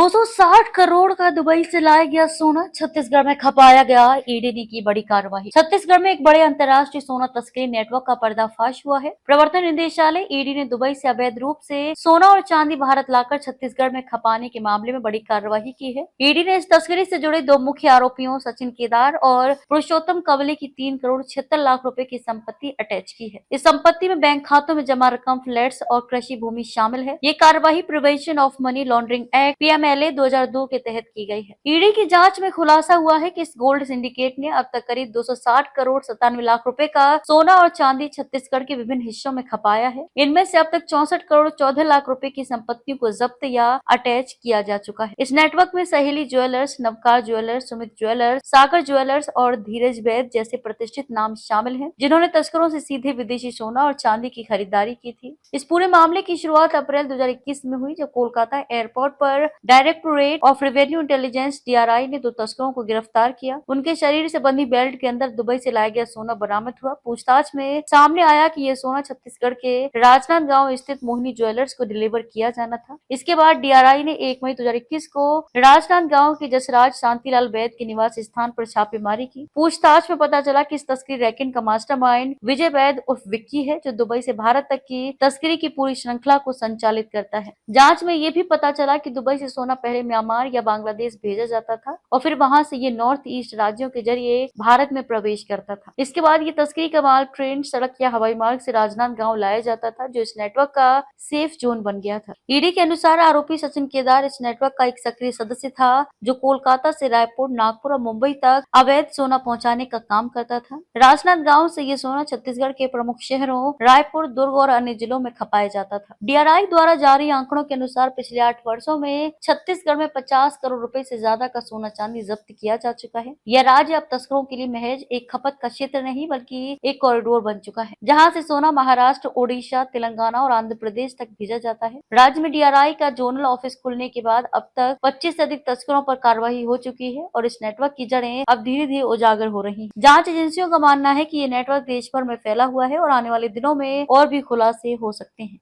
260 करोड़ का दुबई से लाया गया सोना छत्तीसगढ़ में खपाया गया। ईडी ने की बड़ी कार्रवाई। छत्तीसगढ़ में एक बड़े अंतर्राष्ट्रीय सोना तस्करी नेटवर्क का पर्दाफाश हुआ है। प्रवर्तन निदेशालय ईडी ने दुबई से अवैध रूप से सोना और चांदी भारत लाकर छत्तीसगढ़ में खपाने के मामले में बड़ी कार्रवाई की है। ईडी ने इस तस्करी से जुड़े दो मुख्य आरोपियों सचिन केदार और पुरुषोत्तम कवले की 3 करोड़ 76 लाख रुपए की संपत्ति अटैच की है। इस संपत्ति में बैंक खातों में जमा रकम, फ्लैट्स और कृषि भूमि शामिल है। ये कार्रवाई prevention of money laundering act PMLA 2002 के तहत की गई है। ईडी की जांच में खुलासा हुआ है कि इस गोल्ड सिंडिकेट ने अब तक करीब 260 करोड़ 97 लाख रुपए का सोना और चांदी छत्तीसगढ़ के विभिन्न हिस्सों में खपाया है। इनमें से अब तक 64 करोड़ 14 लाख रुपए की संपत्तियों को जब्त या अटैच किया जा चुका है। इस नेटवर्क में Saheli jewellers, Navkar jewellers, Sumit jewellers, Sagar jewellers और धीरज वैद जैसे प्रतिष्ठित नाम शामिल हैं, जिन्होंने तस्करों से सीधे विदेशी सोना और चांदी की खरीदारी की थी। इस पूरे मामले की शुरुआत अप्रैल 2021 में हुई, जब कोलकाता एयरपोर्ट पर directorate of revenue intelligence DRI ने 2 तस्करों को गिरफ्तार किया। उनके शरीर से बंधी बेल्ट के अंदर दुबई से लाया गया सोना बरामद हुआ। पूछताछ में सामने आया कि यह सोना छत्तीसगढ़ के राजनांदगांव स्थित मोहिनी ज्वेलर्स को डिलीवर किया जाना था। इसके बाद डीआरआई ने 1 मई 2021 को राजनांदगांव के जसराज शांतिलाल वैद के निवास स्थान पर छापेमारी की। पूछताछ में पता चला कि इस तस्करी रैकेट का मास्टरमाइंड विजय वैद उर्फ विक्की है, जो दुबई से भारत तक की तस्करी की पूरी श्रृंखला को संचालित करता है। जांच में ये भी पता चला कि दुबई से सोना पहले म्यांमार या बांग्लादेश भेजा जाता था और फिर वहां से ये नॉर्थ ईस्ट राज्यों के जरिए भारत में प्रवेश करता था। इसके बाद ये तस्करी का माल ट्रेन, सड़क या हवाई मार्ग से राजनांदगांव लाया जाता था, जो इस नेटवर्क का सेफ जोन बन गया था। ईडी के अनुसार आरोपी सचिन केदार इस नेटवर्क का एक सक्रिय सदस्य था, जो कोलकाता से रायपुर, नागपुर और मुंबई तक अवैध सोना पहुंचाने का काम करता था। राजनांदगांव से ये सोना छत्तीसगढ़ के प्रमुख शहरों रायपुर, दुर्ग और अन्य जिलों में खपाया जाता था। डीआरआई द्वारा जारी आंकड़ों के अनुसार पिछले 8 वर्षों में छत्तीसगढ़ में 50 करोड़ रुपए से ज्यादा का सोना चांदी जब्त किया जा चुका है। यह राज्य अब तस्करों के लिए महज एक खपत का क्षेत्र नहीं, बल्कि एक कॉरिडोर बन चुका है, जहां से सोना महाराष्ट्र, ओडिशा, तेलंगाना और आंध्र प्रदेश तक भेजा जाता है। राज्य में डीआरआई का जोनल ऑफिस खुलने के बाद अब तक 25 से अधिक तस्करों पर कार्रवाई हो चुकी है और इस नेटवर्क की जड़ें अब धीरे धीरे उजागर हो रही हैं। जांच एजेंसियों का मानना है कि ये नेटवर्क देश भर में फैला हुआ है और आने वाले दिनों में और भी खुलासे हो सकते हैं।